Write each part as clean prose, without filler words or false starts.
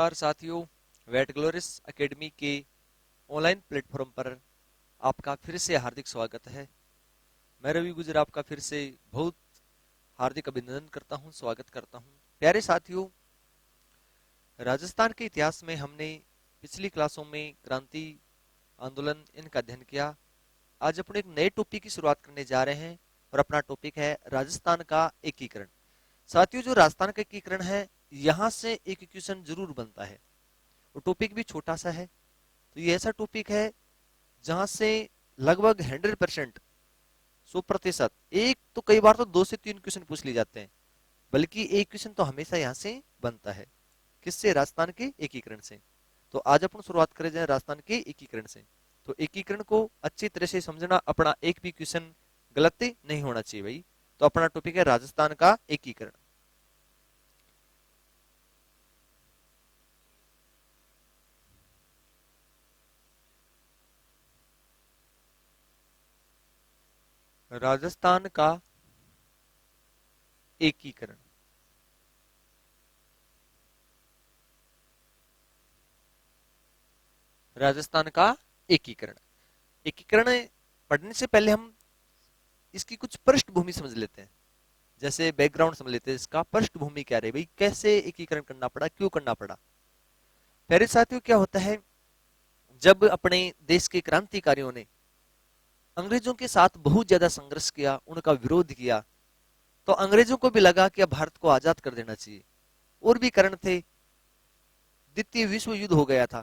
नमस्कार साथियों, wait glorious academy के ऑनलाइन प्लेटफॉर्म पर आपका फिर से हार्दिक स्वागत है। मैं रवि गुजर आपका फिर से बहुत हार्दिक अभिनंदन करता हूं, स्वागत करता हूं। प्यारे साथियों, राजस्थान के इतिहास में हमने पिछली क्लासों में क्रांति आंदोलन इनका अध्ययन किया। आज अपने एक नए टॉपिक की शुरुआत करने जा रहे हैं और अपना टॉपिक है राजस्थान का एकीकरण। साथियों, जो राजस्थान का एकीकरण है, यहाँ से एक इक्वेशन जरूर बनता है। वो टॉपिक भी छोटा सा है, तो ये ऐसा टॉपिक है जहां से लगभग 100%, 100%, एक तो कई बार तो 2 से 3 क्वेश्चन पूछ लिए जाते हैं, बल्कि एक क्वेश्चन तो हमेशा यहाँ से बनता है। किससे? राजस्थान के एकीकरण से। तो आज अपन शुरुआत करें जाए राजस्थान के एकीकरण से। तो एकीकरण को अच्छी तरह से समझना, अपना एक भी क्वेश्चन गलत नहीं होना चाहिए भाई। तो अपना टॉपिक है राजस्थान का एकीकरण। राजस्थान का एकीकरण। राजस्थान का एकीकरण। एकीकरण पढ़ने से पहले हम इसकी कुछ पृष्ठभूमि समझ लेते हैं। जैसे बैकग्राउंड समझ लेते हैं, इसका पृष्ठभूमि क्या रही भाई, कैसे एकीकरण करना पड़ा, क्यों करना पड़ा। पहले साथियों, क्या होता है, जब अपने देश के क्रांतिकारियों ने अंग्रेजों के साथ बहुत ज्यादा संघर्ष किया, उनका विरोध किया, तो अंग्रेजों को भी लगा कि अब भारत को आजाद कर देना चाहिए। और भी कारण थे। द्वितीय विश्व युद्ध हो गया था।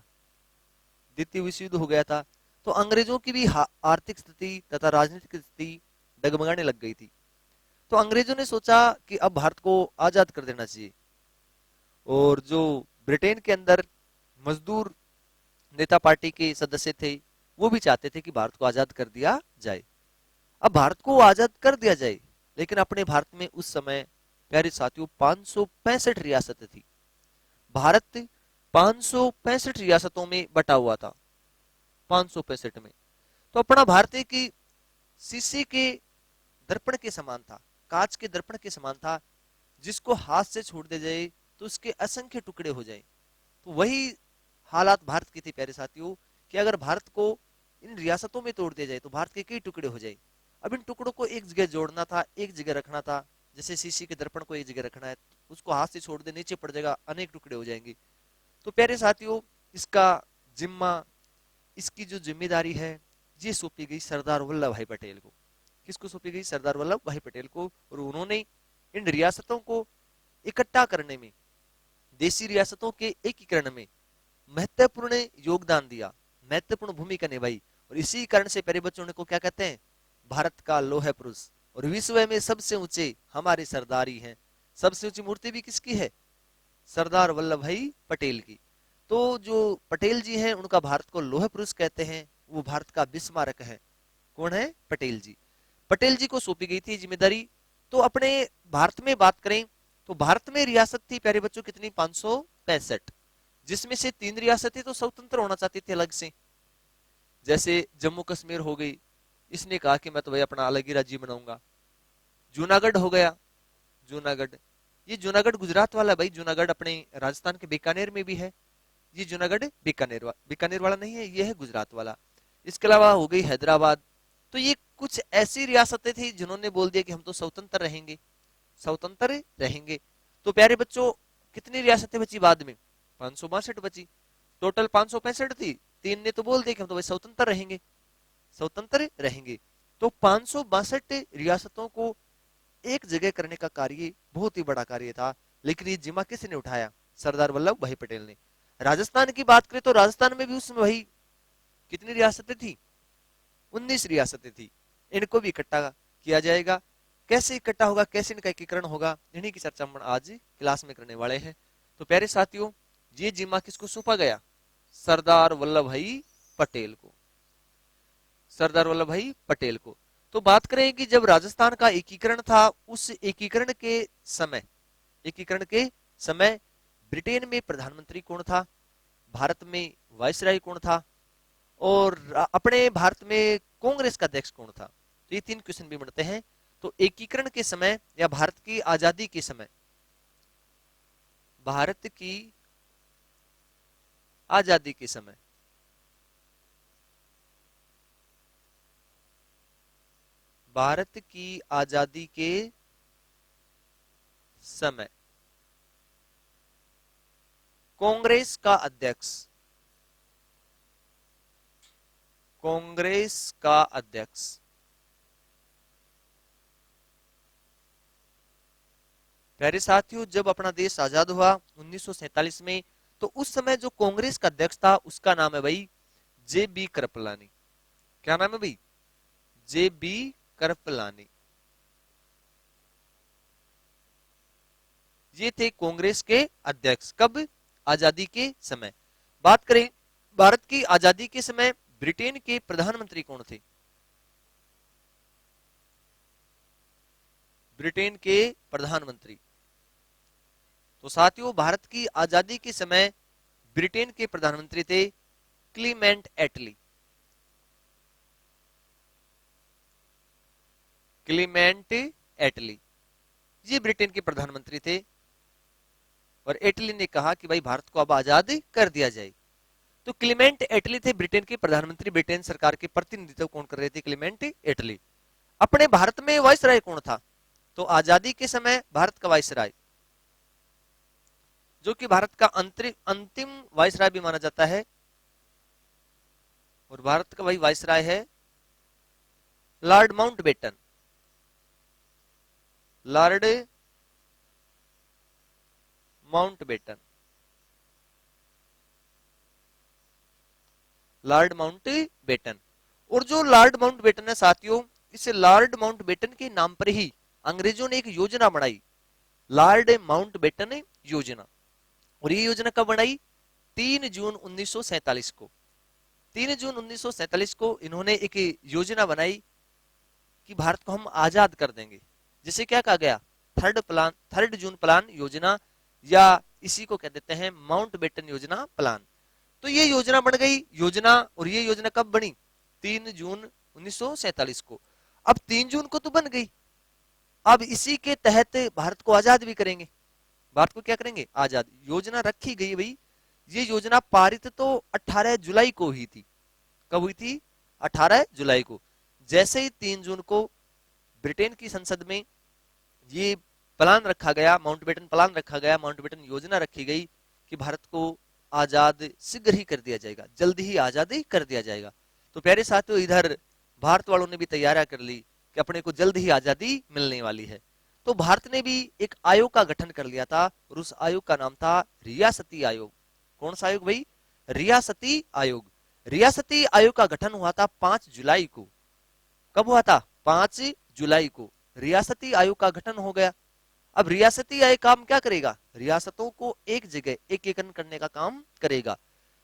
द्वितीय विश्व युद्ध हो गया था, तो अंग्रेजों की भी आर्थिक स्थिति तथा राजनीतिक स्थिति डगमगाने लग गई थी। तो अंग्रेजों ने सोचा कि अब भारत को आजाद कर देना चाहिए। और जो ब्रिटेन के अंदर मजदूर नेता पार्टी के सदस्य थे, वो भी चाहते थे कि भारत को आजाद कर दिया जाए। अब भारत को आजाद कर दिया जाए, लेकिन अपने भारत में उस समय प्यारे साथियों 565 रियासतें थी। भारत 565 रियासतों में बटा हुआ था। 565 में। तो अपना भारत की शीशे के दर्पण के समान था, कांच के दर्पण के समान था, जिसको हाथ से छोड़ दे जाए तो उसके असंख्य टुकड़े हो जाए। तो वही हालात भारत की थी प्यारे साथियों, कि अगर भारत को इन रियासतों में तोड़ दिया जाए तो भारत के कई टुकड़े हो जाए। अब इन टुकड़ों को एक जगह जोड़ना था, एक जगह रखना था। जैसे शीशी के दर्पण को एक जगह रखना है, उसको हाथ से छोड़ दे, नीचे पड़ जाएगा, अनेक टुकड़े हो जाएंगे। तो प्यारे साथियों, इसका जिम्मा, इसकी जो जिम्मेदारी है, ये सौंपी गई सरदार वल्लभ भाई पटेल को। किसको सौंपी गई? सरदार वल्लभ भाई पटेल को। और उन्होंने इन रियासतों को इकट्ठा करने में, देशी रियासतों के एकीकरण में महत्वपूर्ण योगदान दिया, महत्वपूर्ण भूमिका निभाई। और इसी कारण से प्यारे बच्चों को क्या कहते हैं? भारत का लौह पुरुष। और विश्व में सबसे ऊंचे हमारे सरदार ही हैं। सबसे ऊंची मूर्ति भी किसकी है? सरदार वल्लभ भाई पटेल की। तो जो पटेल जी हैं, उनका भारत को लौह पुरुष कहते हैं, वो भारत का बिस्मारक है। कौन है? पटेल जी। पटेल जी को सौंपी गई थी जिम्मेदारी। तो अपने भारत में बात करें, तो भारत में रियासत थी प्यारे बच्चों कितनी? 565, जिसमें से 3 रियासतें तो स्वतंत्र होना चाहती थी अलग से। जैसे जम्मू कश्मीर हो गई, इसने कहा कि मैं तो भाई अपना अलग ही राज्य बनाऊंगा। जूनागढ़ हो गया, जूनागढ़, ये जूनागढ़ गुजरात वाला भाई, जूनागढ़ अपने राजस्थान के बीकानेर में भी है। ये जूनागढ़ बीकानेर वाला नहीं है, ये है गुजरात वाला। इसके अलावा हो गई हैदराबाद। तो ये कुछ ऐसी रियासतें थी जिन्होंने बोल दिया कि हम तो स्वतंत्र रहेंगे, स्वतंत्र रहेंगे। तो प्यारे बच्चों, कितनी रियासतें बची बाद में? 562 बची। टोटल 565 थी, 3 ने तो बोल दिया कि हम तो भाई स्वतंत्र रहेंगे, स्वतंत्र रहेंगे। तो 562 रियासतों को एक जगह करने का कार्य बहुत ही बड़ा कार्य था। लेकिन ये जिम्मा किसने उठाया? सरदार वल्लभ भाई पटेल ने। राजस्थान की बात करें तो राजस्थान में भी उस समय भाई कितनी रियासतें थी? 19 रियासतें थी। इनको भी इकट्ठा किया जाएगा। कैसे इकट्ठा होगा, कैसे इनका एकीकरण होगा, इन्हीं की चर्चा हम आज क्लास में करने वाले हैं। तो प्यारे साथियों, ये जिम्मा किसको सौंपा गया? सरदार वल्लभ भाई पटेल को। सरदार वल्लभ भाई पटेल को। तो बात करें कि जब राजस्थान का एकीकरण था, उस एकीकरण के समय, एकीकरण के समय ब्रिटेन में प्रधानमंत्री कौन था? भारत में वायसराय कौन था? और अपने भारत में कांग्रेस का अध्यक्ष कौन था? तो ये 3 क्वेश्चन भी बनते हैं। तो एकीकरण के समय या भारत की आजादी के समय, भारत की आजादी के समय। भारत की आजादी के समय कांग्रेस का अध्यक्ष, कांग्रेस का अध्यक्ष। प्यारे साथियों, जब अपना देश आजाद हुआ 1947 में, तो उस समय जो कांग्रेस का अध्यक्ष था उसका नाम है भाई जे बी कृपलानी। क्या नाम है भाई? J B Kripalani. ये थे कांग्रेस के अध्यक्ष। कब? आजादी के समय। बात करें भारत की आजादी के समय ब्रिटेन के प्रधानमंत्री कौन थे? ब्रिटेन के प्रधानमंत्री। तो साथियों, भारत की आजादी के समय ब्रिटेन के प्रधानमंत्री थे क्लीमेंट एटली। क्लीमेंट एटली, ये ब्रिटेन के प्रधानमंत्री थे। और एटली ने कहा कि भाई भारत को अब आजाद कर दिया जाए। तो क्लीमेंट एटली थे ब्रिटेन के प्रधानमंत्री। ब्रिटेन सरकार के प्रतिनिधित्व कौन कर रहे थे? क्लीमेंट एटली। अपने भारत में वाइसराय कौन था? तो आजादी के समय भारत का वाइसराय, जो कि भारत का अंतिम वाइसराय भी माना जाता है, और भारत का वही वाइसराय है Lord Mountbatten. Lord Mountbatten, Lord Mountbatten. और जो लॉर्ड माउंटबेटन है साथियों, इस लॉर्ड माउंटबेटन के नाम पर ही अंग्रेजों ने एक योजना बनाई, लॉर्ड माउंटबेटन योजना। और ये योजना कब बनाई? 3 जून 1947 को। 3 जून 1947 को इन्होंने एक योजना बनाई कि भारत को हम आजाद कर देंगे, जिसे क्या कहा गया? थर्ड जून प्लान योजना, या इसी को कह देते हैं माउंटबेटन योजना प्लान। तो ये योजना बन गई योजना। और ये योजना कब बनी? 3 जून 1947 को। अब 3 जून को तो बन गई, अब इसी के तहत भारत को आजाद भी करेंगे। भारत को क्या करेंगे? आजाद। योजना रखी गई भाई। ये योजना पारित तो 18 जुलाई को हुई थी। कब हुई थी? 18 जुलाई को। जैसे ही 3 जून को ब्रिटेन की संसद में ये प्लान रखा गया, माउंटबेटन प्लान रखा गया, माउंटबेटन योजना रखी गई कि भारत को आजाद शीघ्र ही कर दिया जाएगा, जल्द ही आजादी कर दिया जाएगा। तो प्यारे साथियों, इधर भारत वालों ने भी तैयारियां कर ली कि अपने को जल्द ही आजादी मिलने वाली है। तो भारत ने भी एक आयोग का गठन कर लिया था, और उस आयोग का नाम था रियासती आयोग। कौन सा आयोग भाई? रियासती आयोग। रियासती आयोग का गठन हुआ था 5 जुलाई को। कब हुआ था? 5 जुलाई को रियासती आयोग का गठन हो गया। अब रियासती आयोग काम क्या करेगा? रियासतों को एक जगह एकीकरण करने का काम करेगा।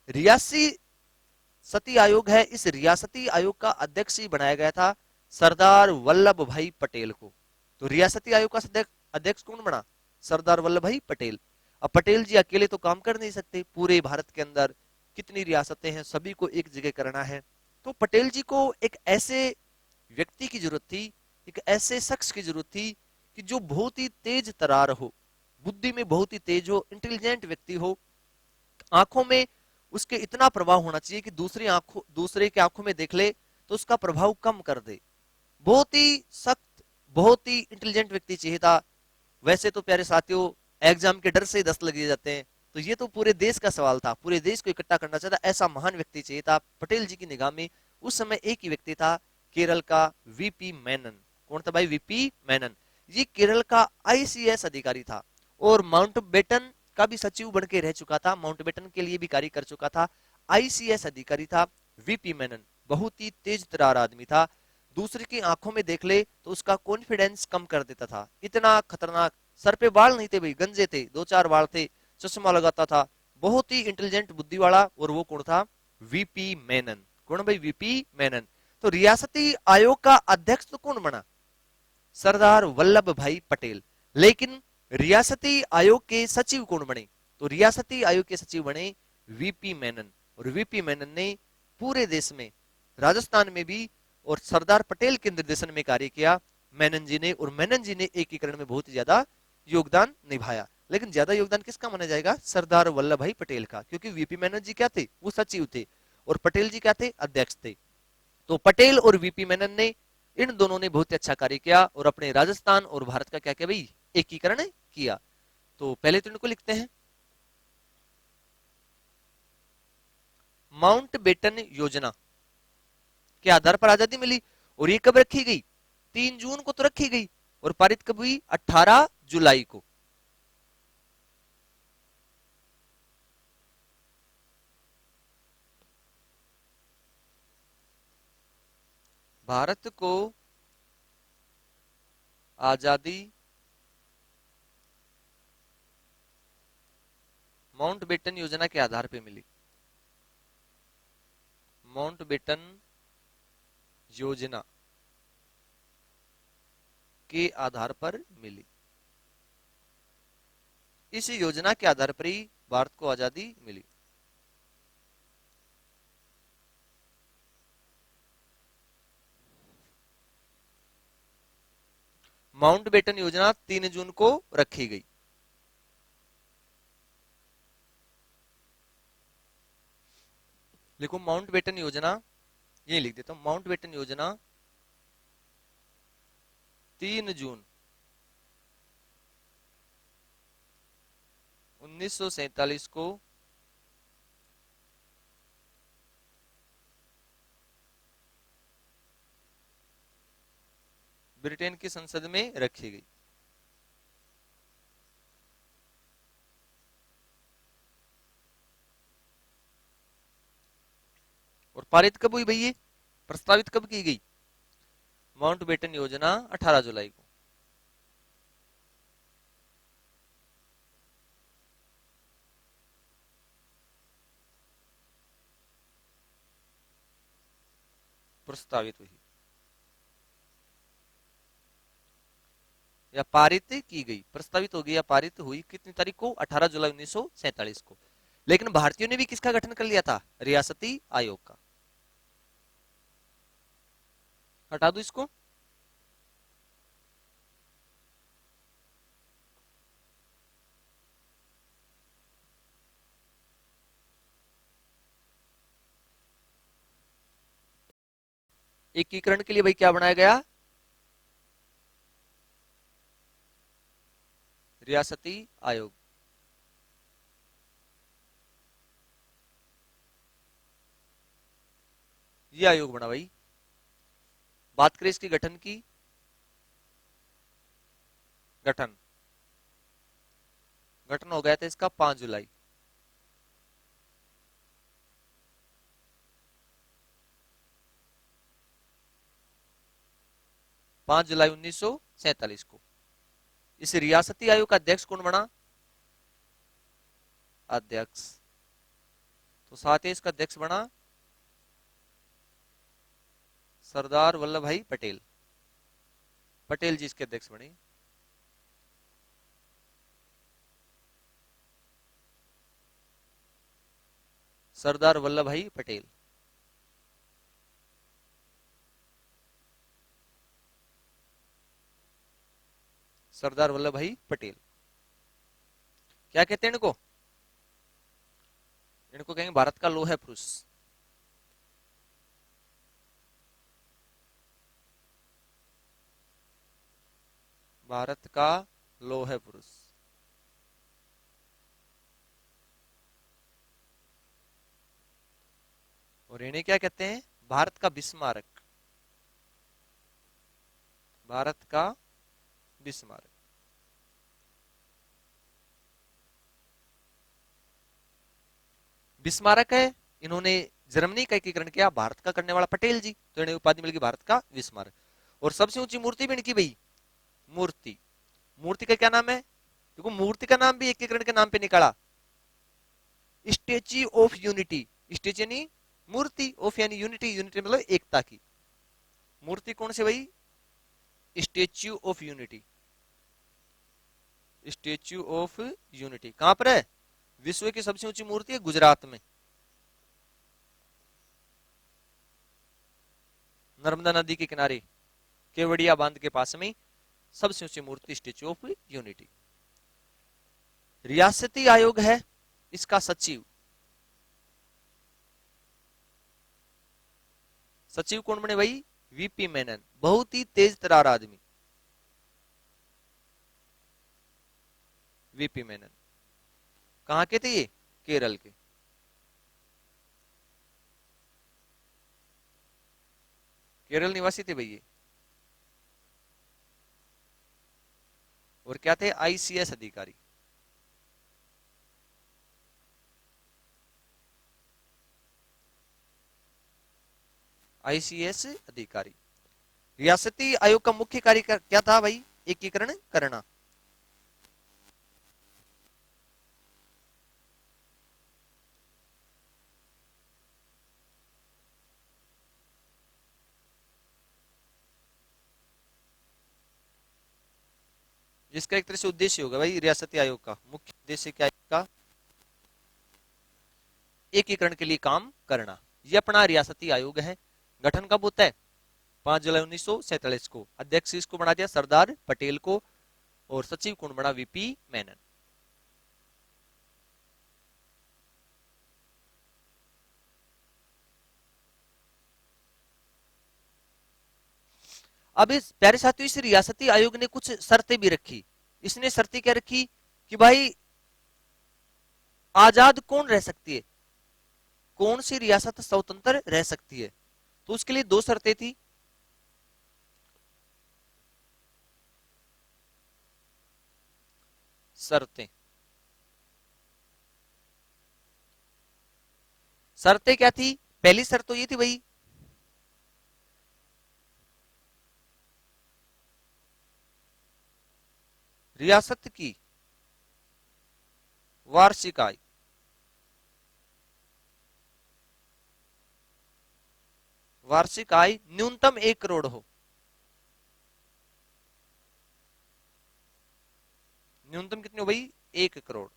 रियासी सती आयोग है, इस रियासती आयोग का अध्यक्ष ही बनाया गया था सरदार वल्लभ भाई पटेल को। तो रियासती आयोग का अध्यक्ष कौन बना? सरदार वल्लभ भाई पटेल। अब पटेल जी अकेले तो काम कर नहीं सकते, पूरे भारत के अंदर कितनी रियासतें हैं, सभी को एक जगह करना है। तो पटेल जी को एक ऐसे व्यक्ति की जरूरत थी, एक ऐसे शख्स की जरूरत थी कि जो बहुत ही तेज तरार हो, बुद्धि में बहुत ही तेज हो, इंटेलिजेंट व्यक्ति हो, आंखों में उसके इतना प्रभाव होना चाहिए कि दूसरे के आंखों में देख ले तो उसका प्रभाव कम कर दे। बहुत ही सख्त, बहुत ही इंटेलिजेंट व्यक्ति चाहिए था। वैसे तो प्यारे साथियों, एग्जाम के डर से ही 10 लग जाते हैं, तो ये तो पूरे देश का सवाल था, पूरे देश को इकट्ठा करना चाहता, ऐसा महान व्यक्ति चाहिए था। पटेल जी की निगाह में उस समय एक ही व्यक्ति था, केरल का वीपी मेनन। कौन था भाई? वीपी मेनन। ये केरल का आईसीएस अधिकारी था, और माउंटबेटन का भी सचिव बन के रह चुका था, माउंटबेटन के लिए भी कार्य कर चुका था। आईसीएस अधिकारी था वीपी मेनन। बहुत ही तेज तरार आदमी था, दूसरे की आंखों में देख ले तो उसका कॉन्फिडेंस कम कर देता था, इतना खतरनाक। सर पे बाल नहीं थे भाई, गंजे थे, 2-4 बाल थे, चश्मा लगाता था, बहुत ही इंटेलिजेंट बुद्धि वाला। और वो कौन था? वीपी मेनन। कौन भाई? वीपी मेनन। तो रियासती आयोग का अध्यक्ष तो कौन बना? सरदार वल्लभ भाई पटेल। लेकिन रियासती आयोग के सचिव कौन बने? तो रियासती आयोग के सचिव बने वीपी मेनन। और वीपी मेनन ने पूरे देश में, राजस्थान में भी, और सरदार पटेल के निर्देशन में कार्य किया मेनन जी ने। और मेनन जी ने एकीकरण में बहुत ज्यादा योगदान निभाया। लेकिन ज्यादा योगदान किसका माना जाएगा? सरदार वल्लभ भाई पटेल का, क्योंकि वीपी मेनन जी क्या थे? वो सचिव थे, और पटेल जी क्या थे? अध्यक्ष थे। तो पटेल और वीपी मेनन ने, इन दोनों ने बहुत ही अच्छा कार्य किया और अपने राजस्थान और भारत का क्या किया भाई? एकीकरण किया। तो पहले तो इनको लिखते हैं, माउंट बेटन योजना के आधार पर आजादी मिली। और ये कब रखी गई? 3 जून को तो रखी गई, और पारित कब हुई? 18 जुलाई को। भारत को आजादी माउंट बेटन योजना के आधार पर मिली। माउंट बेटन योजना के आधार पर मिली। इस योजना के आधार पर ही भारत को आजादी मिली। माउंट बेटन योजना 3 जून को रखी गई। लिखो माउंट बेटन योजना, ये लिख देता हूं, माउंट बेटन योजना 3 जून 1947 को ब्रिटेन की संसद में रखी गई। और पारित कब हुई भैया? प्रस्तावित कब की गई? माउंट बेटन योजना 18 जुलाई को। प्रस्तावित हुई या पारित की गई? प्रस्तावित हो गई या पारित हुई कितनी तारीख को? 18 जुलाई 1947 को। लेकिन भारतीयों ने भी किसका गठन कर लिया था? रियासती आयोग का। हटा दो इसको। एकीकरण के लिए भाई क्या बनाया गया? रियासती आयोग। ये आयोग बना भाई। बात करें इसके गठन की, गठन गठन हो गया था इसका 5 जुलाई। 5 जुलाई 1947 को। इस रियासती आयोग का अध्यक्ष कौन बना? अध्यक्ष। तो साथ ही इसका अध्यक्ष बना सरदार वल्लभ भाई पटेल। पटेल जी इसके अध्यक्ष बने। सरदार वल्लभ भाई पटेल। सरदार वल्लभ भाई पटेल। क्या कहते हैं इनको? इनको कहेंगे भारत का लोह पुरुष। भारत का लोह पुरुष। और इन्हें क्या कहते हैं? भारत का बिस्मारक। भारत का बिस्मारक। बिस्मारक है। इन्होंने जर्मनी का एकीकरण किया, भारत का करने वाला पटेल जी, तो इन्हें उपाधि मिल गई भारत का बिस्मारक। और सबसे ऊंची मूर्ति भी इनकी भाई, मूर्ति। मूर्ति का क्या नाम है? देखो मूर्ति का नाम भी एकीकरण के नाम पे निकाला, स्टेच्यू ऑफ यूनिटी। स्टेच्यू यानी मूर्ति, ऑफ यानी यूनिटी, यूनिटी मतलब एकता की। मूर्ति कौन से भाई? Statue of unity. Statue of unity कहां पर है? विश्व की सबसे ऊंची मूर्ति है गुजरात में, नर्मदा नदी के किनारे, केवड़िया बांध के पास में सबसे ऊंची मूर्ति स्टेच्यू ऑफ यूनिटी। रियासती आयोग है इसका सचिव, सचिव कौन बने भाई? वीपी मेनन, बहुत ही तेज तरार आदमी, वीपी मेनन। कहां के थे ये? केरल के। केरल निवासी थे भाई ये। और क्या थे? आईसीएस अधिकारी। आईसीएस अधिकारी। रियासती आयोग का मुख्य कार्य क्या था भाई? एकीकरण करना। जिसका एक तरह से उद्देश्य होगा भाई, रियासती आयोग का मुख्य उद्देश्य क्या है इसका? एकीकरण के लिए काम करना। ये अपना रियासती आयोग है। गठन कब होता है? 5 जुलाई 1947 को। अध्यक्ष इसको बना दिया सरदार पटेल को, और सचिव कौन बना? वीपी मेनन। अब इस प्यारे साथियों, इस रियासती आयोग ने कुछ शर्तें भी रखी। इसने शर्तें क्या रखी? कि भाई आजाद कौन रह सकती है, कौन सी रियासत स्वतंत्र रह सकती है। तो उसके लिए दो शर्तें थी। शर्तें, शर्तें क्या थी? पहली शर्त तो ये थी भाई, रियासत की वार्षिक आय, वार्षिक आय न्यूनतम 1 करोड़ हो। न्यूनतम कितनी हो भाई? 1 करोड़।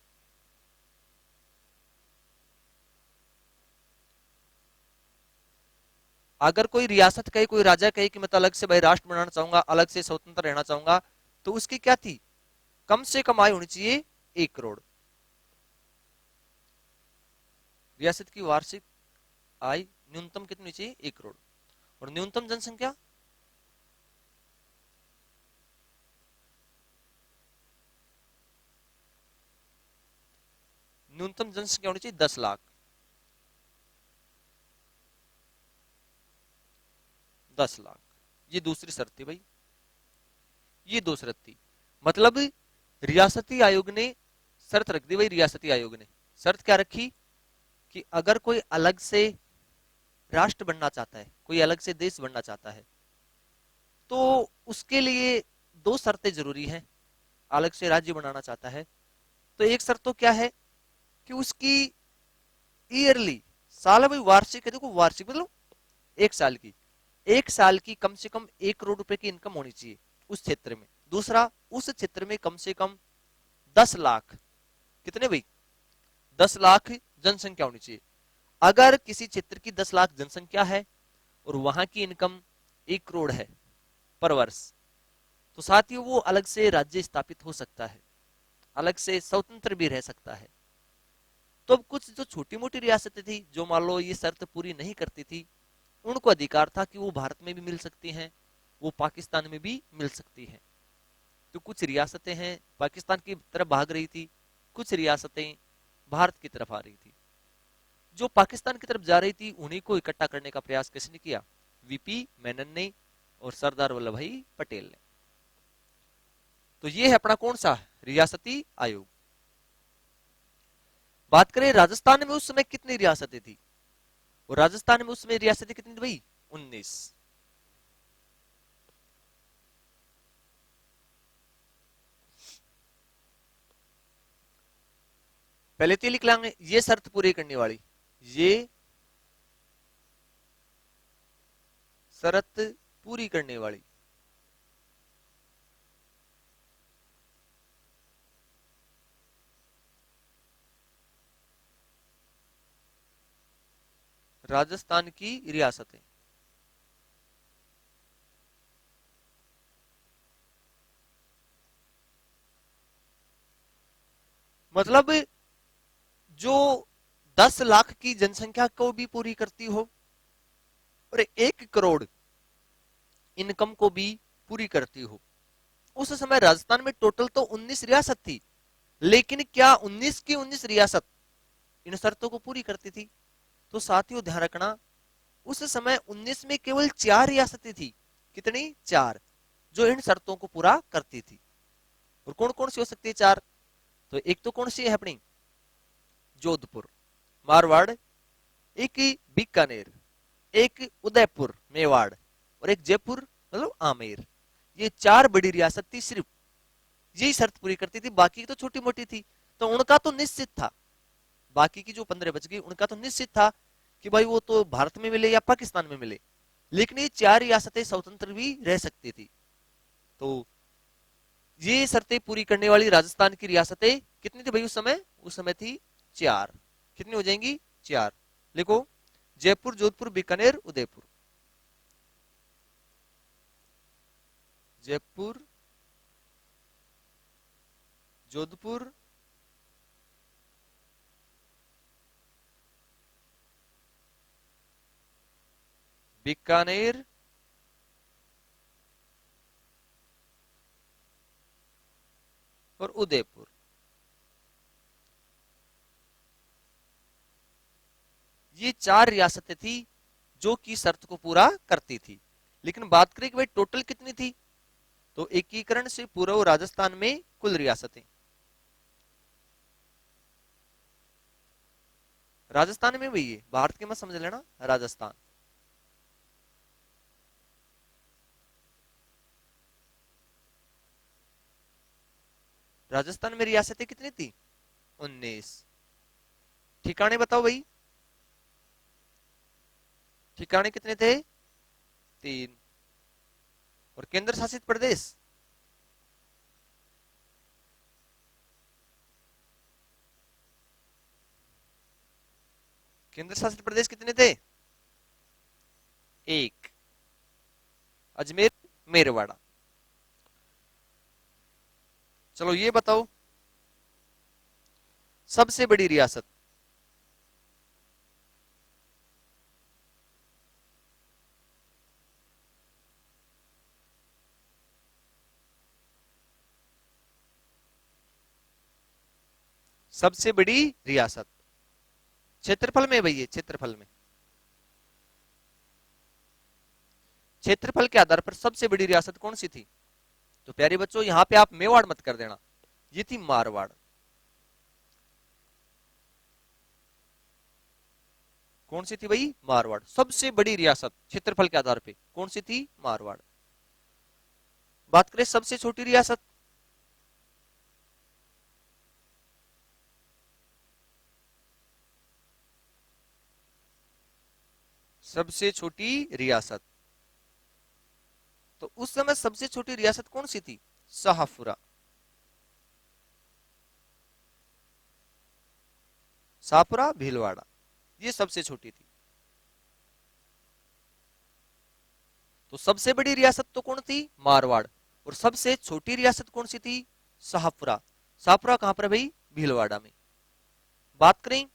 अगर कोई रियासत कहे, कोई राजा कहे कि मैं तो अलग से भाई राष्ट्र बनाना चाहूंगा, अलग से स्वतंत्र रहना चाहूंगा, तो उसकी क्या थी? कम से कम आय होनी चाहिए 1 करोड़। रियासत की वार्षिक आय न्यूनतम कितनी चाहिए? 1 करोड़। और न्यूनतम जनसंख्या, न्यूनतम जनसंख्या होनी चाहिए 10 लाख। 10 लाख, ये दूसरी शर्त थी भाई। ये दो शर्त थी। मतलब रियासती आयोग ने शर्त रख दी भाई, रियासती आयोग ने शर्त क्या रखी? कि अगर कोई अलग से राष्ट्र बनना चाहता है, कोई अलग से देश बनना चाहता है, तो उसके लिए दो शर्तें जरूरी हैं। अलग से राज्य बनाना चाहता है तो एक शर्त तो क्या है? कि उसकी ईयरली, साल भाई वार्षिक है, देखो वार्षिक मतलब 1 साल की, 1 साल की कम से कम 1 करोड़ रुपए की इनकम होनी चाहिए उस क्षेत्र में। दूसरा, उस क्षेत्र में कम से कम 10 लाख, कितने भाई? 10 लाख जनसंख्या होनी चाहिए। अगर किसी क्षेत्र की 10 लाख जनसंख्या है और वहां की इनकम 1 करोड़ है पर वर्ष, तो साथ ही वो अलग से राज्य स्थापित हो सकता है, अलग से स्वतंत्र भी रह सकता है। तो अब कुछ जो छोटी मोटी रियासतें थी, जो मान लो ये शर्त पूरी नहीं करती थी, उनको अधिकार था कि वो भारत में भी मिल सकती हैं, वो पाकिस्तान में भी मिल सकती हैं। तो कुछ रियासतें हैं पाकिस्तान की तरफ भाग रही थी, कुछ रियासतें भारत की तरफ आ रही थी। जो पाकिस्तान की तरफ जा रही थी उन्हीं को इकट्ठा करने का प्रयास किसने किया? वीपी मेनन ने और सरदार वल्लभ भाई पटेल ने। तो ये है अपना कौन सा? रियासती आयोग। बात करें राजस्थान में उस समय कितनी रियासतें थी? और राजस्थान में उस समय रियासतें कितनी थी भाई? 19। पहले तो लिख लेंगे ये शर्त पूरी करने वाली, ये शर्त पूरी करने वाली राजस्थान की रियासतें। मतलब जो 10 लाख की जनसंख्या को भी पूरी करती हो और 1 करोड़ इनकम को भी पूरी करती हो। उस समय राजस्थान में टोटल तो 19 रियासत थी, लेकिन क्या 19 की 19 रियासत इन शर्तों को पूरी करती थी? तो साथियों ध्यान रखना, उस समय 19 में केवल 4 रियासतें थी। कितनी? 4, जो इन शर्तों को पूरा करती थी। और कौन कौन सी हो सकती है 4? तो एक तो कौन सी है अपनी? जोधपुर मारवाड़, एक बीकानेर, एक उदयपुर मेवाड़, और एक जयपुर मतलब आमेर। ये 4 बड़ी रियासत थी, सिर्फ यही शर्त पूरी करती थी, बाकी तो छोटी मोटी थी। तो उनका तो निश्चित था, बाकी की जो 15 बच गई उनका तो निश्चित था कि भाई वो तो भारत में मिले या पाकिस्तान में मिले, लेकिन ये 4 रियासतें स्वतंत्र भी रह सकती थी। तो ये शर्तें पूरी करने वाली राजस्थान की रियासतें कितनी थी भाई उस समय? उस समय थी 4। कितनी हो जाएंगी? 4। लिखो, जयपुर, जोधपुर, बीकानेर, उदयपुर। जयपुर, जोधपुर, बीकानेर और उदयपुर। ये 4 रियासतें थी जो कि शर्त को पूरा करती थी। लेकिन बात करें कि भाई टोटल कितनी थी, तो एकीकरण से पूर्व राजस्थान में कुल रियासतें, राजस्थान में भी है, भारत के मत समझ लेना, राजस्थान। राजस्थान में रियासतें कितनी थी? 19। ठिकाने बताओ भाई, ठिकाने कितने थे? 3। और केंद्र शासित प्रदेश? केंद्र शासित प्रदेश कितने थे? 1, अजमेर, मेरवाड़ा। चलो ये बताओ, सबसे बड़ी रियासत? सबसे बड़ी रियासत क्षेत्रफल में भैया, क्षेत्रफल में, क्षेत्रफल के आधार पर सबसे बड़ी रियासत कौन सी थी? तो प्यारे बच्चों यहां पे आप मेवाड़ मत कर देना, ये थी मारवाड़। कौन सी थी भाई? मारवाड़। सबसे बड़ी रियासत क्षेत्रफल के आधार पे कौन सी थी? मारवाड़। बात करें सबसे छोटी रियासत? सबसे छोटी रियासत, तो उस समय सबसे छोटी रियासत कौन सी थी? शाहपुरा। शाहपुरा, भीलवाड़ा, ये सबसे छोटी थी। तो सबसे बड़ी रियासत तो कौन थी? मारवाड़। और सबसे छोटी रियासत कौन सी थी? शाहपुरा। शाहपुरा कहां पर है भाई? भीलवाड़ा में। बात करें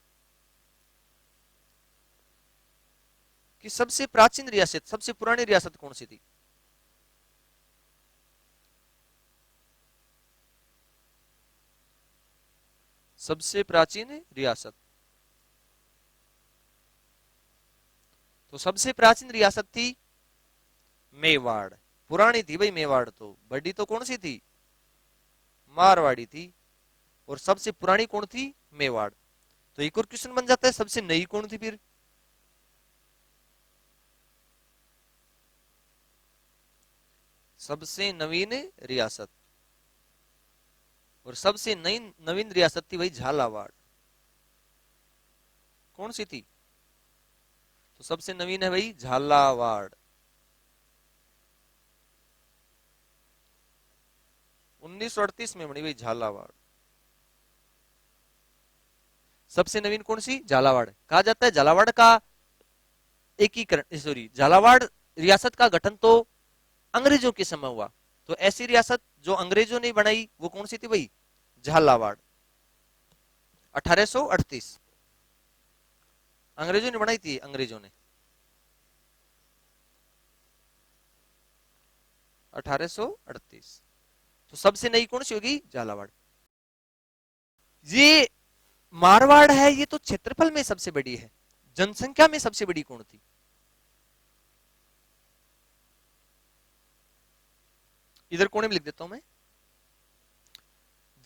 कि सबसे प्राचीन रियासत, सबसे पुरानी रियासत कौन सी थी? सबसे प्राचीन रियासत, तो सबसे प्राचीन रियासत थी मेवाड़। पुरानी थी भाई मेवाड़, तो बड़ी तो कौन सी थी? मारवाड़ी थी। और सबसे पुरानी कौन थी? मेवाड़। तो एक और क्वेश्चन बन जाता है, सबसे नई कौन थी फिर? सबसे नवीन रियासत, और सबसे नई नवीन रियासत थी भाई झालावाड़। कौन सी थी? तो सबसे नवीन है भाई झालावाड़। 1938 में बनी भाई झालावाड़। सबसे नवीन कौन सी? झालावाड़। कहा जाता है झालावाड़ का एकीकरण, सॉरी, झालावाड़ रियासत का गठन तो अंग्रेजों के समय हुआ। तो ऐसी रियासत जो अंग्रेजों ने बनाई वो कौन सी थी भाई? झालावाड़। 1838 अंग्रेजों ने बनाई थी, अंग्रेजों ने 1838। तो सबसे नई कौन सी होगी? झालावाड़। ये मारवाड़ है, ये तो क्षेत्रफल में सबसे बड़ी है, जनसंख्या में सबसे बड़ी कौन थी? इधर कोने में लिख देता हूं मैं,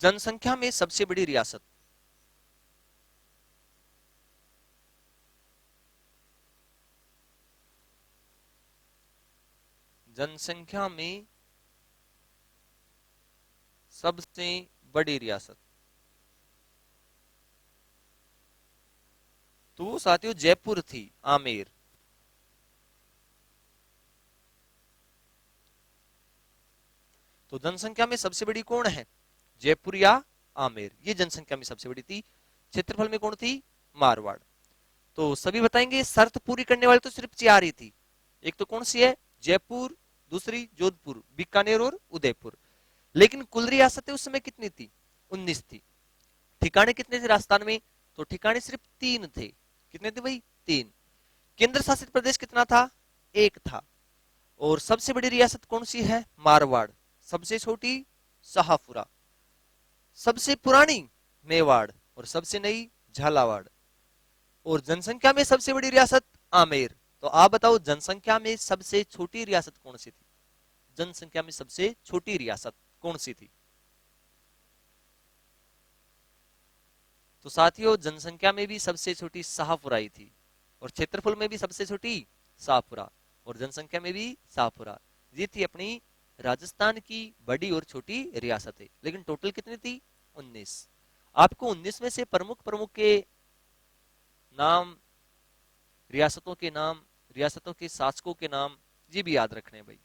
जनसंख्या में सबसे बड़ी रियासत। जनसंख्या में सबसे बड़ी रियासत, तो साथियों जयपुर थी, आमेर। तो जनसंख्या में सबसे बड़ी कौन है? जयपुर या आमेर, ये जनसंख्या में सबसे बड़ी थी। क्षेत्रफल में कौन थी? मारवाड़। तो सभी बताएंगे, शर्त पूरी करने वाली तो सिर्फ 4 ही थी। एक तो कौन सी है? जयपुर, दूसरी जोधपुर, बीकानेर और उदयपुर। लेकिन कुल रियासतें उस समय कितनी थी? 19 थी। ठिकाने कितने थे राजस्थान में? तो ठिकाने सिर्फ 3 थे। कितने थे भाई? 3। केंद्र शासित प्रदेश कितना था? 1 था। और सबसे बड़ी रियासत कौन सी है? मारवाड़। सबसे छोटी शाहपुरा। सबसे पुरानी मेवाड़। और सबसे नई झालावाड़। और जनसंख्या में सबसे बड़ी रियासत आमेर। तो आप बताओ जनसंख्या में सबसे छोटी रियासत कौन सी थी? जनसंख्या में सबसे छोटी रियासत कौन सी थी? तो साथियों जनसंख्या में भी सबसे छोटी शाहपुरा ही थी, और क्षेत्रफल में भी सबसे छोटी शाहपुरा, और जनसंख्या में भी शाहपुरा। ये थी अपनी राजस्थान की बड़ी और छोटी रियासतें। लेकिन टोटल कितनी थी? 19। आपको 19 में से प्रमुख प्रमुख के नाम, रियासतों के नाम, रियासतों के शासकों के नाम ये भी याद रखने भाई।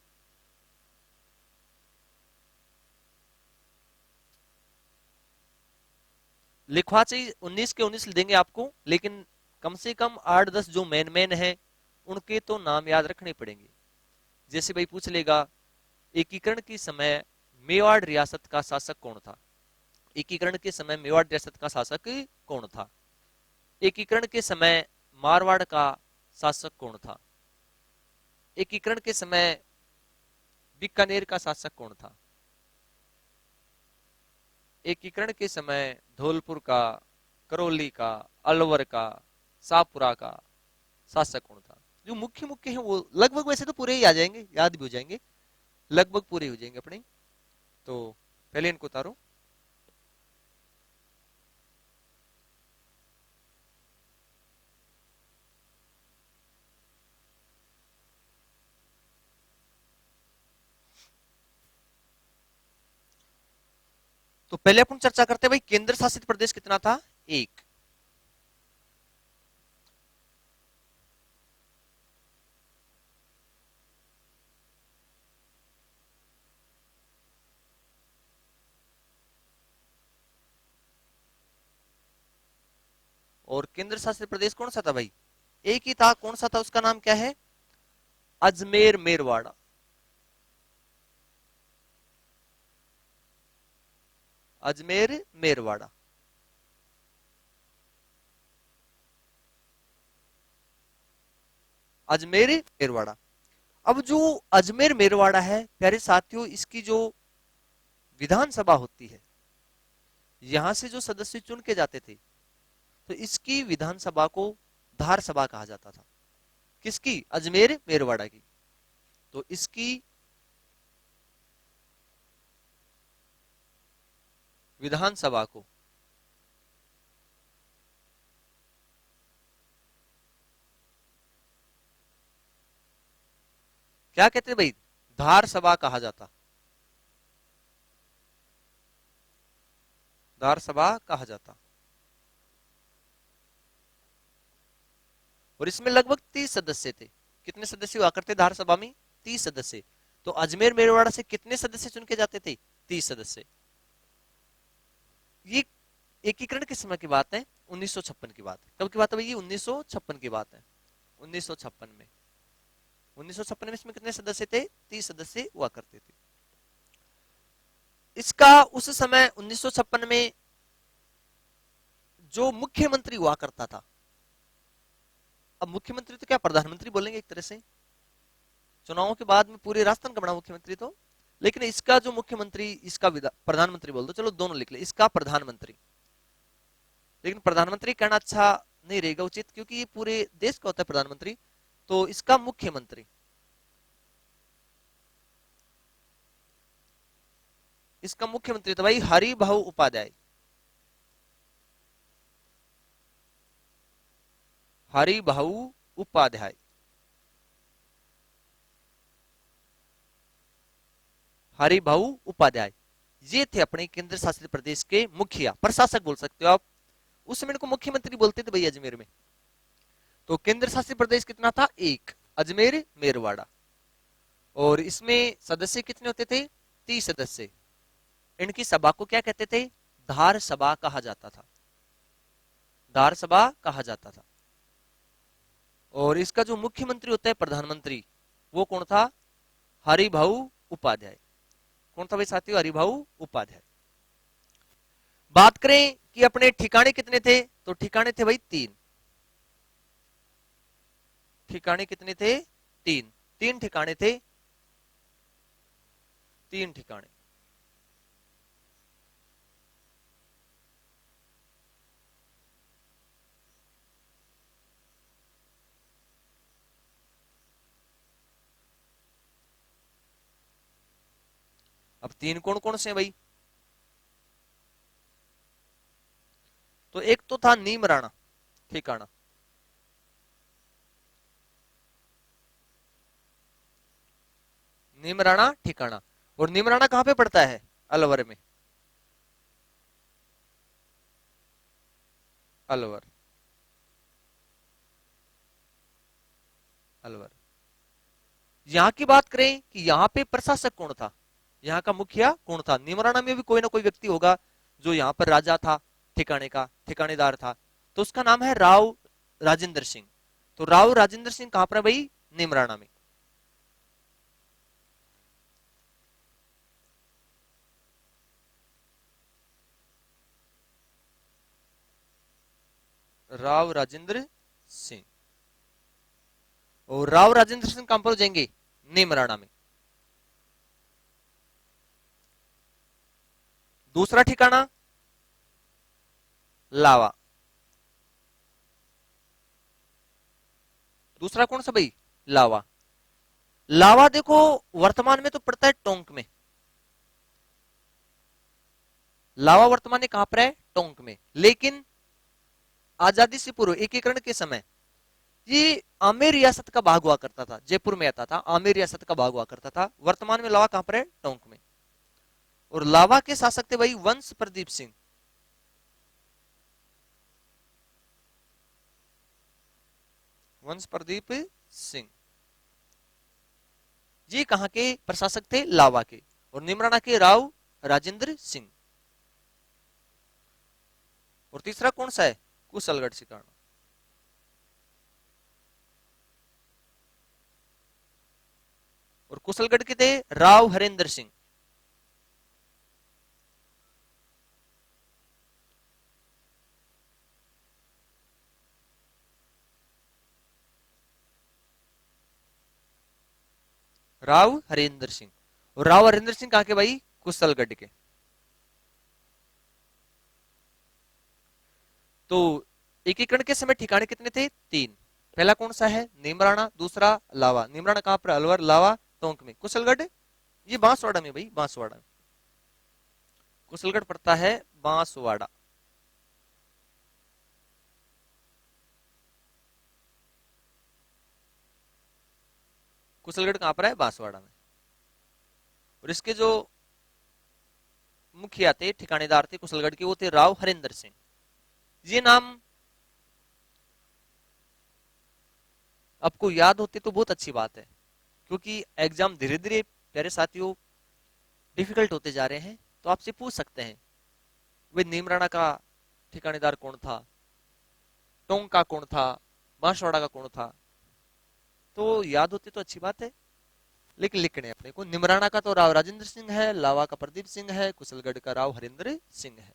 लिखवा चाहिए 19 के 19 देंगे आपको, लेकिन कम से कम 8-10 जो मेन मेन है उनके तो नाम याद रखने पड़ेंगे। जैसे भाई पूछ लेगा, एकीकरण के समय मेवाड़ रियासत का शासक कौन था? एकीकरण के समय मेवाड़ रियासत का शासक कौन था? एकीकरण के समय मारवाड़ का शासक कौन था? एकीकरण के समय बीकानेर का शासक कौन था? एकीकरण के समय धौलपुर का, करौली का, अलवर का, शाहपुरा का शासक कौन था? जो मुख्य मुख्य है वो लगभग वैसे तो पूरे ही आ जाएंगे, याद भी हो जाएंगे, लगभग पूरे हो जाएंगे अपने। तो पहले इनको उतारो। तो पहले अपन चर्चा करते हैं भाई, केंद्र शासित प्रदेश कितना था? 1। और केंद्र शासित प्रदेश कौन सा था भाई? एक ही था। कौन सा था? उसका नाम क्या है? अजमेर मेरवाड़ा। अजमेर मेरवाड़ा। अजमेर मेरवाड़ा। अब जो अजमेर मेरवाड़ा है प्यारे साथियों, इसकी जो विधानसभा होती है, यहां से जो सदस्य चुन के जाते थे, तो इसकी विधानसभा को धार सभा कहा जाता था। किसकी? अजमेर मेरवाड़ा की। तो इसकी विधानसभा को क्या कहते हैं भाई? धार सभा कहा जाता। धार सभा कहा जाता। और इसमें लगभग 30 सदस्य थे। कितने सदस्य हुआ करते धार सभा में? 30 सदस्य। तो अजमेर मेरवाड़ा से कितने सदस्य चुन के जाते थे? 30 सदस्य। ये एकीकरण के समय की बात है, 1956 की बात है। कब की बात है भैया? 1956 की बात है। 1956 में, 1956 में इसमें कितने सदस्य थे? 30 सदस्य हुआ करते थे। इसका उस समय 1956 में जो मुख्यमंत्री हुआ करता था। अब मुख्यमंत्री तो क्या, प्रधानमंत्री बोलेंगे एक तरह से, चुनावों के बाद में पूरे राजस्थान का बना मुख्यमंत्री तो, लेकिन इसका जो मुख्यमंत्री, इसका प्रधानमंत्री बोल दो, चलो दोनों लिख ले, इसका प्रधानमंत्री। लेकिन प्रधानमंत्री कहना अच्छा नहीं रहेगा उचित, क्योंकि ये पूरे देश का होता है प्रधानमंत्री, तो इसका मुख्यमंत्री, इसका मुख्यमंत्री तो भाई हरिभाऊ उपाध्याय। हरिभाऊ उपाध्याय, हरिभाऊ उपाध्याय, ये थे अपने केंद्र शासित प्रदेश के मुखिया, प्रशासक बोल सकते हो आप। उस समय इनको मुख्यमंत्री बोलते थे भाई अजमेर में। तो केंद्र शासित प्रदेश कितना था, एक, अजमेर मेरवाड़ा। और इसमें सदस्य कितने होते थे, 30 सदस्य। इनकी सभा को क्या कहते थे, धार सभा कहा जाता था, धार सभा कहा जाता था। और इसका जो मुख्यमंत्री होता है, प्रधानमंत्री, वो कौन था, हरिभाऊ उपाध्याय। कौन था भाई साथियों, हरिभाऊ उपाध्याय। बात करें कि अपने ठिकाने कितने थे, तो ठिकाने थे भाई 3। ठिकाने कितने थे, 3, 3 ठिकाने थे, 3 ठिकाने। अब 3 कौन कौन से हैं भाई, तो एक तो था नीमराणा ठिकाना, नीमराणा ठिकाना। और नीमराणा कहां पे पड़ता है, अलवर में, अलवर, अलवर। यहां की बात करें कि यहां पे प्रशासक कौन था, यहाँ का मुखिया कौन था, नीमराणा में भी कोई ना कोई व्यक्ति होगा जो यहाँ पर राजा था, ठिकाने का ठिकानेदार था, तो उसका नाम है राव राजेंद्र सिंह। तो राव राजेंद्र सिंह कहां पर है भाई, नीमराणा में। राव राजेंद्र सिंह, और राव राजेंद्र सिंह कहां पर जाएंगे, नीमराणा में। दूसरा ठिकाना लावा, दूसरा कौन सा भाई, लावा। लावा देखो वर्तमान में तो पड़ता है टोंक में, लावा वर्तमान में कहां पर है, टोंक में। लेकिन आजादी से पूर्व एकीकरण के समय ये आमेर रियासत का भाग हुआ करता था, जयपुर में आता था, आमेर रियासत का भाग हुआ करता था। वर्तमान में लावा कहां पर है, टोंक में। और लावा के शासक थे भाई वंश प्रदीप सिंह, वंश प्रदीप सिंह। ये कहां के प्रशासक थे, लावा के। और निमराना के राव राजेंद्र सिंह। और तीसरा कौन सा है, कुशलगढ़ सिकाना। और कुशलगढ़ के थे राव हरेंद्र सिंह। राव हरेंद्र सिंह। और राव हरेंद्र सिंह कहां के भाई, कुशलगढ़ के। तो एकीकरण के समय ठिकाने कितने थे, 3। पहला कौन सा है, नीमराणा, दूसरा लावा। नीमराणा कहां पर, अलवर, लावा टोंक में। कुशलगढ़ ये बांसवाड़ा में भाई, बांसवाड़ा में। कुशलगढ़ पड़ता है बांसवाड़ा। कुशलगढ़ कहां पर है, बांसवाड़ा में। और इसके जो मुखिया थे, ठिकानेदार थे कुशलगढ़ के, वो थे राव हरेंद्र सिंह। ये नाम आपको याद होते तो बहुत अच्छी बात है, क्योंकि एग्जाम धीरे धीरे प्यारे साथियों डिफिकल्ट होते जा रहे हैं। तो आपसे पूछ सकते हैं वे नीमराणा का ठिकानेदार कौन था, टोंक का कौन था, बांसवाड़ा का कौन था। तो याद होते तो अच्छी बात है, लेकिन लिखने अपने को। निमराना का तो राव राजेंद्र सिंह है, लावा का प्रदीप सिंह है, कुशलगढ़ का राव हरिंद्र सिंह है।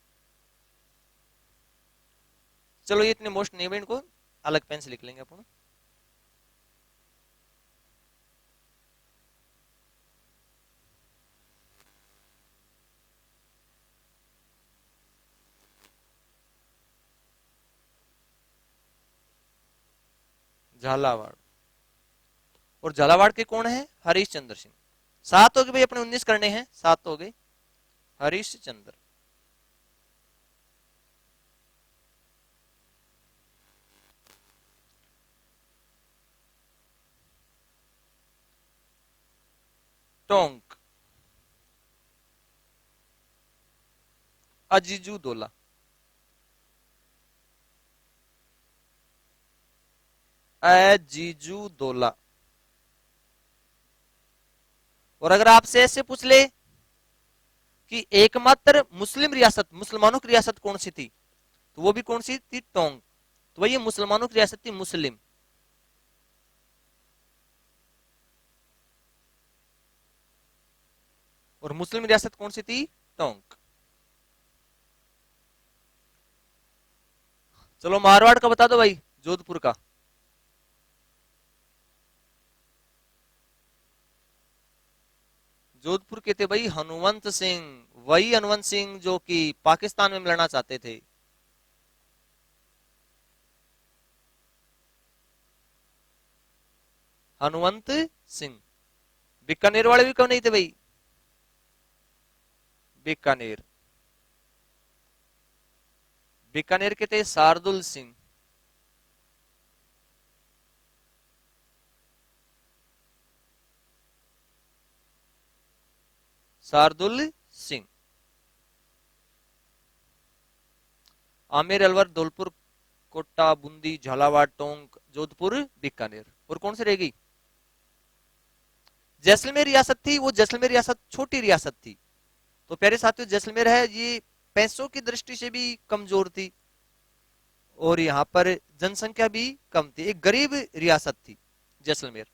चलो ये इतने मोस्ट नहीं है, इनको अलग पेन से लिख लेंगे अपन। झालावाड़, और झालावाड़ के कौन है? हरीश चंद्र सिंह। सात हो गए भाई, अपने 19 करने हैं, सात हो गए। हरीश चंद्र, टोंक, अजीजू दोला, अजीजू दोला। और अगर आपसे ऐसे पूछ ले कि एकमात्र मुस्लिम रियासत, मुसलमानों की रियासत कौन सी थी, तो वो भी कौन सी थी? टोंक। तो भाई ये मुसलमानों की रियासत थी, मुस्लिम। और मुस्लिम रियासत कौन सी थी? टोंक। चलो मारवाड़ का बता दो भाई, जोधपुर का। जोधपुर के थे भाई हनुवंत सिंह, वही हनुवंत सिंह जो कि पाकिस्तान में लड़ना चाहते थे। हनुवंत सिंह। बीकानेर वाले भी कब नहीं थे भाई? बीकानेर, बीकानेर के थे शार्दुल सिंह। शार्दुल सिंह। आमेर, अलवर, धौलपुर, कोटा, बूंदी, झालावाड़, टोंक, जोधपुर, बीकानेर। और कौन सी रहेगी? जैसलमेर रियासत थी, वो जैसलमेर रियासत छोटी रियासत थी। तो प्यारे साथियों, जैसलमेर है ये पैसों की दृष्टि से भी कमजोर थी, और यहाँ पर जनसंख्या भी कम थी, एक गरीब रियासत थी जैसलमेर।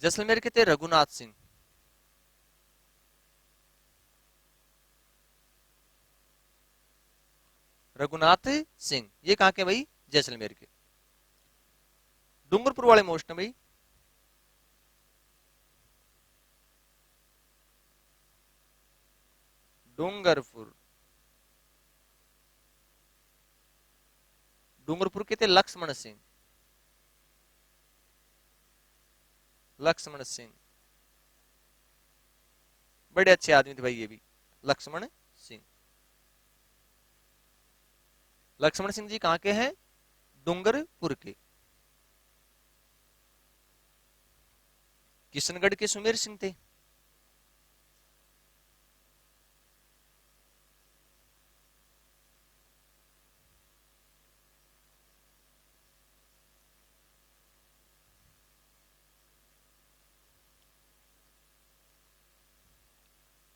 जैसलमेर के थे रघुनाथ सिंह। रघुनाथ सिंह, ये कहाँ के भाई? जैसलमेर के। डूंगरपुर वाले मोस्ट है भाई। डूंगरपुर, डूंगरपुर के थे लक्ष्मण सिंह। लक्ष्मण सिंह, बड़े अच्छे आदमी थे भाई ये भी, लक्ष्मण सिंह। लक्ष्मण सिंह जी कहाँ के हैं? डूंगरपुर के। किशनगढ़ के सुमेर सिंह थे।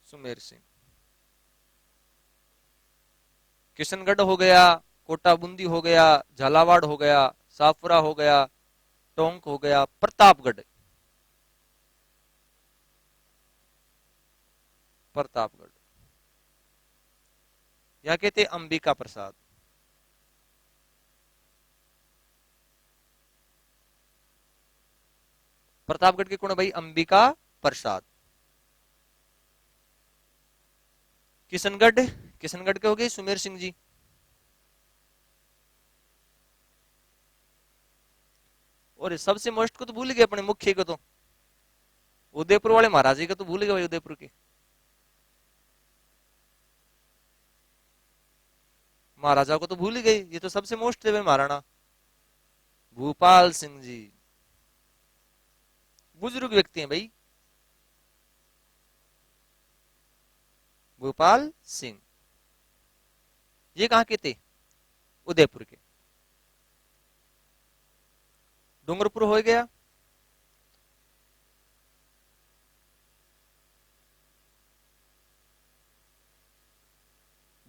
सुमेर सिंह। किशनगढ़ हो गया, कोटा बूंदी हो गया, झालावाड़ हो गया, साफरा हो गया, टोंक हो गया, प्रतापगढ़। प्रतापगढ़, यहाँ के थे अंबिका प्रसाद। प्रतापगढ़ के कौन है भाई? अंबिका प्रसाद। किशनगढ़, किशनगढ़ के हो गए सुमेर सिंह जी। और सबसे मोस्ट को तो भूल गए, अपने मुख्य को तो, उदयपुर वाले महाराज जी को तो भूल गए भाई, उदयपुर के महाराजा को तो भूल ही गए, ये तो सबसे मोस्ट थे भाई महाराणा। भूपाल सिंह जी, बुजुर्ग व्यक्ति हैं भाई। भूपाल सिंह, ये कहाँ के थे? उदयपुर के। डूंगरपुर हो गया।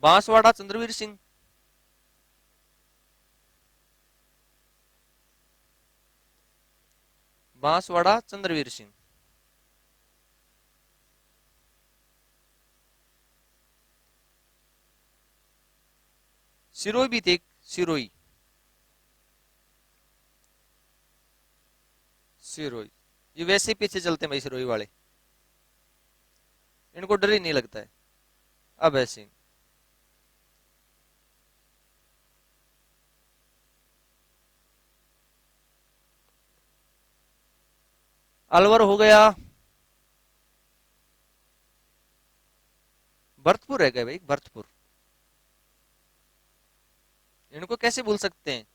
बांसवाड़ा चंद्रवीर सिंह। बांसवाड़ा चंद्रवीर सिंह। सिरोही भी थे, सिरोही। सिरोही, ये वैसे ही पीछे चलते हैं भाई सिरोही वाले, इनको डर ही नहीं लगता है। अभय सिंह। अलवर हो गया। भरतपुर रह गए भाई, भरतपुर। इनको कैसे भूल सकते हैं,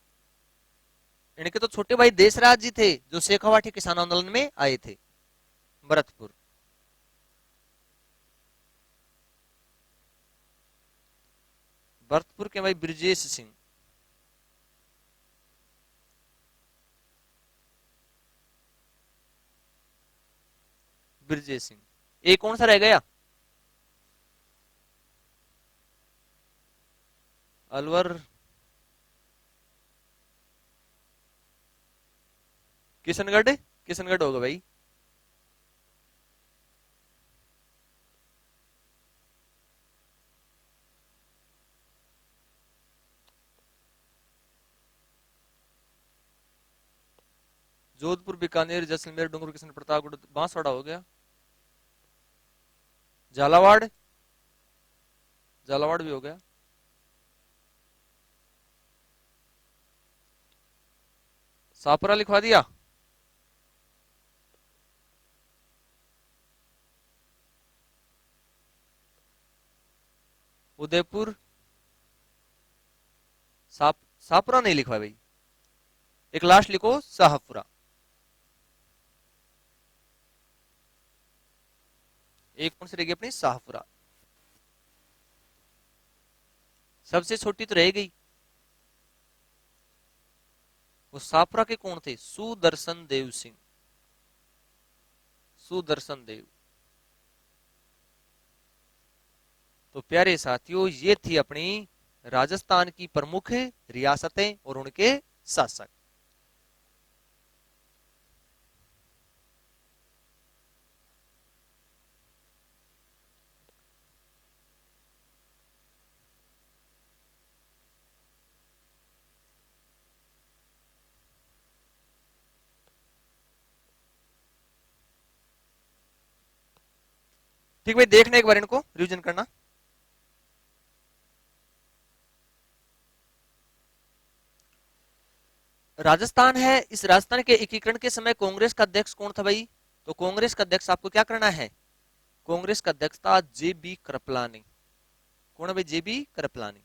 इनके तो छोटे भाई देशराज जी थे जो शेखावाटी किसान आंदोलन में आए थे। भरतपुर। भरतपुर के भाई ब्रजेश सिंह। ब्रजेश सिंह। एक कौन सा रह गया? अलवर। किशनगढ़, किशनगढ़ होगा भाई। जोधपुर, बीकानेर, जैसलमेर, डूंगरपुर, किशन, प्रतापगढ़, बांसवाड़ा हो गया। झालावाड़, झालावाड़ भी हो गया। सापुरा लिखवा दिया। उदयपुर। सापुरा नहीं लिखवा भाई। एक लास्ट लिखो, शाहपुरा। एक कौन सी रहेगी अपनी? शाहपुरा। सबसे छोटी तो रह गई। वो शाहपुरा के कौन थे? सुदर्शन देव सिंह। सुदर्शन देव। तो प्यारे साथियों, ये थी अपनी राजस्थान की प्रमुख रियासतें और उनके शासक। ठीक भाई, देखना एक बार, इनको रिवीजन करना। राजस्थान है, इस राजस्थान के एकीकरण के समय कांग्रेस का अध्यक्ष कौन था भाई? तो कांग्रेस का अध्यक्ष आपको क्या करना है? कांग्रेस का अध्यक्ष था जे बी कृपलानी। कौन है भाई? J B Kripalani.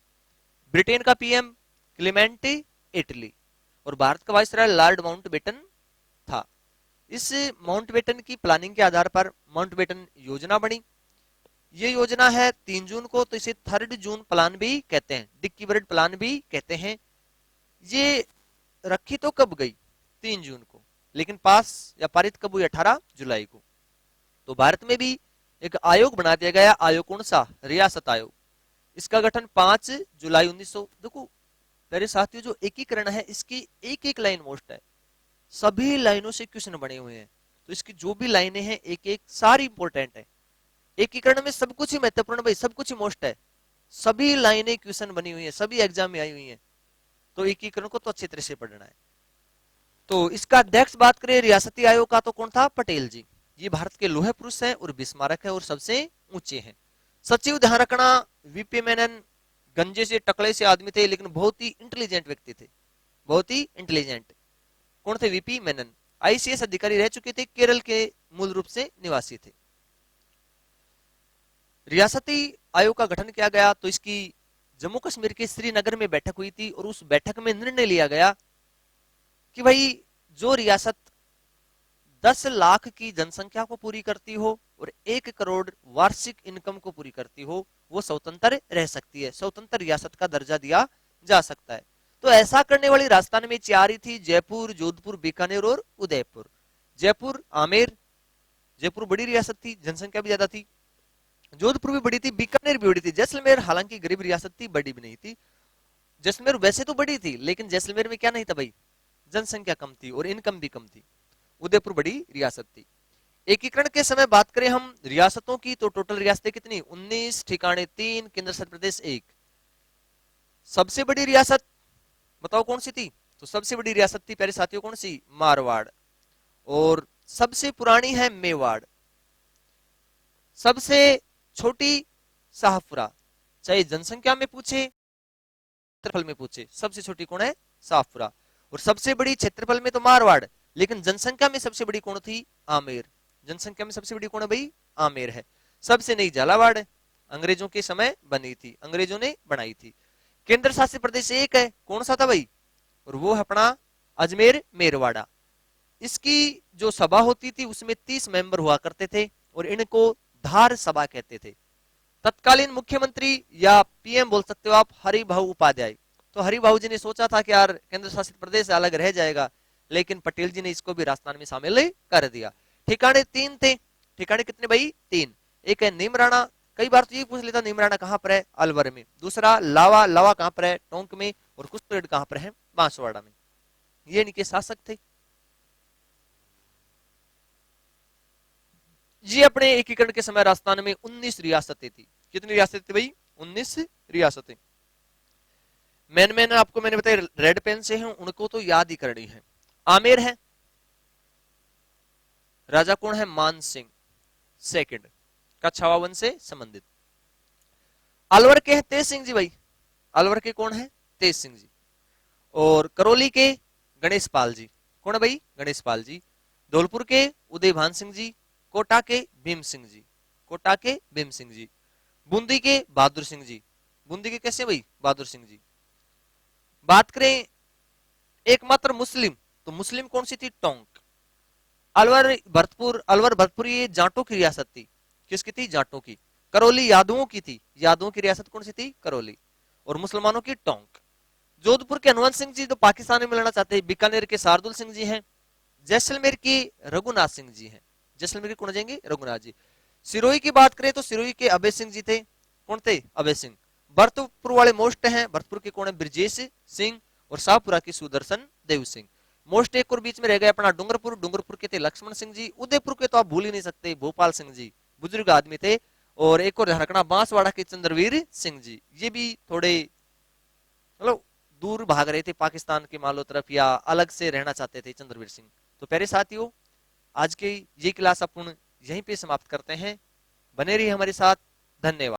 ब्रिटेन का पीएम क्लेमेंट इटली। और भारत का वाइसराय लॉर्ड माउंटबेटन था। इस माउंटबेटन की प्लानिंग के आधार पर माउंटबेटन योजना बनी। ये योजना है 3 जून को, तो इसे 3rd जून प्लान भी कहते हैं, डिक्की बर्ड प्लान भी कहते हैं। ये रखी तो कब गई? 3 जून को, लेकिन पास या पारित कब हुई? 18 जुलाई को। तो भारत में भी एक आयोग बना दिया गया। आयोग कौन सा? रियासत आयोग। इसका गठन 5 जुलाई 1900। देखो मेरे साथियों, जो एकीकरण है इसकी एक एक लाइन मोस्ट है, सभी लाइनों से क्वेश्चन बने हुए हैं। तो इसकी जो भी लाइनें हैं एक एक सारी इंपॉर्टेंट है। एकीकरण में सब कुछ ही महत्वपूर्ण भाई, सब कुछ ही मोस्ट है। सभी लाइनें क्वेश्चन बनी हुई है, सभी एग्जाम में आई हुई है। तो एकीकरण को तो अच्छी तरह से पढ़ना है। तो इसका अध्यक्ष बात करें रियासती आयोग का, तो कौन था? पटेल जी। ये भारत के लोहे पुरुष हैं और बिस्मारक है और सबसे ऊंचे हैं। सचिव ध्यान रखना, वीपी मेनन गंजे से टकले से आदमी थे, लेकिन बहुत ही इंटेलिजेंट व्यक्ति थे, बहुत ही इंटेलिजेंट। कौन थे? वीपी मेनन। आईसीएस अधिकारी रह चुके थे, केरल के मूल रूप से निवासी थे। रियासती आयोग का गठन किया गया तो इसकी जम्मू कश्मीर के श्रीनगर में बैठक हुई थी, और उस बैठक में निर्णय लिया गया कि भाई जो रियासत 10 लाख की जनसंख्या को पूरी करती हो और 1 करोड़ वार्षिक इनकम को पूरी करती हो, वो स्वतंत्र रह सकती है, स्वतंत्र रियासत का दर्जा दिया जा सकता है। तो ऐसा करने वाली राजस्थान में 4 ही थी, जयपुर, जोधपुर, बीकानेर और उदयपुर। जयपुर, आमेर। जयपुर बड़ी रियासत थी, जनसंख्या भी ज्यादा थी। जोधपुर भी बड़ी थी, बीकानेर भी बड़ी थी। जैसलमेर हालांकि गरीब रियासत थी, बड़ी भी नहीं थी। जैसलमेर वैसे तो बड़ी थी, लेकिन जैसलमेर में क्या नहीं था भाई? जनसंख्या कम थी और इनकम भी कम थी। उदयपुर बड़ी रियासत थी। एकीकरण के समय बात करें हम रियासतों की, तो टोटल रियासतें कितनी? 19, ठिकाने 3, केंद्र शासित प्रदेश 1। सबसे बड़ी रियासत बताओ कौन सी थी? तो सबसे बड़ी रियासत थी प्यारे साथियों कौन सी? मारवाड़। और सबसे पुरानी है मेवाड़। सबसे छोटी शाहपुरा। चाहे जनसंख्या में पूछे, क्षेत्रफल में पूछे, सबसे छोटी कौन है? शाहपुरा। और सबसे बड़ी क्षेत्रफल में तो मारवाड़, लेकिन जनसंख्या में सबसे बड़ी कौन थी? आमेर। जनसंख्या में सबसे बड़ी कौन है भाई? आमेर है। सबसे नई झालावाड़ है, अंग्रेजों के समय बनी थी, अंग्रेजों ने बनाई थी। केंद्र शासित प्रदेश एक है, कौन सा था भाई? और वो है अपना अजमेर मेरवाड़ा। इसकी जो सभा होती थी उसमें 30 मेंबर हुआ करते थे और इनको धार सभा कहते थे। तत्कालीन मुख्यमंत्री या पीएम बोल सकते हो आप, हरिभाऊ उपाध्याय। तो हरिभाऊ जी ने सोचा था कि यार केंद्र शासित प्रदेश अलग रह जाएगा, लेकिन पटेल जी ने इसको भी राजस्थान में शामिल कर दिया। ठिकाने 3 थे। ठिकाने कितने भाई? 3। एक है नीमराणा, कई बार तो ये पूछ लेता नीमराणा कहां पर है? अलवर में। दूसरा लावा, लावा कहां पर है? टोंक में। और कुछ कहां पर है? बांसवाड़ा में। ये इनके शासक थे। ये अपने एकीकरण के समय राजस्थान में 19 रियासतें थी। कितनी रियासतें थी भाई? 19 रियासतें। मैंने आपको मैंने बताया रेड पेन से हैं, उनको तो याद ही करनी है। आमेर है, राजा कौन है? मान सिंह सेकंड, कछावा वंश से संबंधित। अलवर के हैं तेज सिंह जी भाई। अलवर के कौन है? तेज सिंह जी। और करौली के गणेश पाल जी। कौन है भाई? गणेश पाल जी। धौलपुर के उदय भान सिंह जी। कोटा के भीम सिंह जी। कोटा के भीम सिंह जी। बूंदी के बहादुर सिंह जी। बूंदी के कैसे भाई? बहादुर सिंह जी। बात करें एकमात्र मुस्लिम, तो मुस्लिम कौन सी थी? टोंक। अलवर भरतपुर ये जाटों की रियासत थी। किसकी थी? जाटों की। करौली यादवों की थी। यादवों की रियासत कौन सी थी? करौली। और मुसलमानों की टोंक। जोधपुर के हनुमान सिंह जी तो पाकिस्तान में मिलना चाहते हैं। बीकानेर के शार्दुल सिंह जी हैं। जैसलमेर की रघुनाथ सिंह जी हैं। जैसलमेर के कौन हो जाएंगे? रघुनाथ जी। सिरोही की बात करें तो सिरोही के अभय सिंह जी थे। कौन थे? अभय सिंह। भरतपुर वाले मोस्ट हैं, भरतपुर के कौन है? ब्रजेश सिंह। और शाहपुरा की सुदर्शन देव सिंह। मोस्ट एक और बीच में रह गए अपना डूंगरपुर। डूंगरपुर के थे लक्ष्मण सिंह जी। उदयपुर के तो आप भूल ही नहीं सकते, भोपाल सिंह जी, बुजुर्ग आदमी थे। और एक और हरकना बांसवाड़ा के चंद्रवीर सिंह जी, ये भी थोड़े मतलब दूर भाग रहे थे पाकिस्तान के मालो तरफ, या अलग से रहना चाहते थे चंद्रवीर सिंह। तो प्यारे साथियों, आज की ये क्लास अपन यहीं पे समाप्त करते हैं। बने रहिए हमारे साथ। धन्यवाद।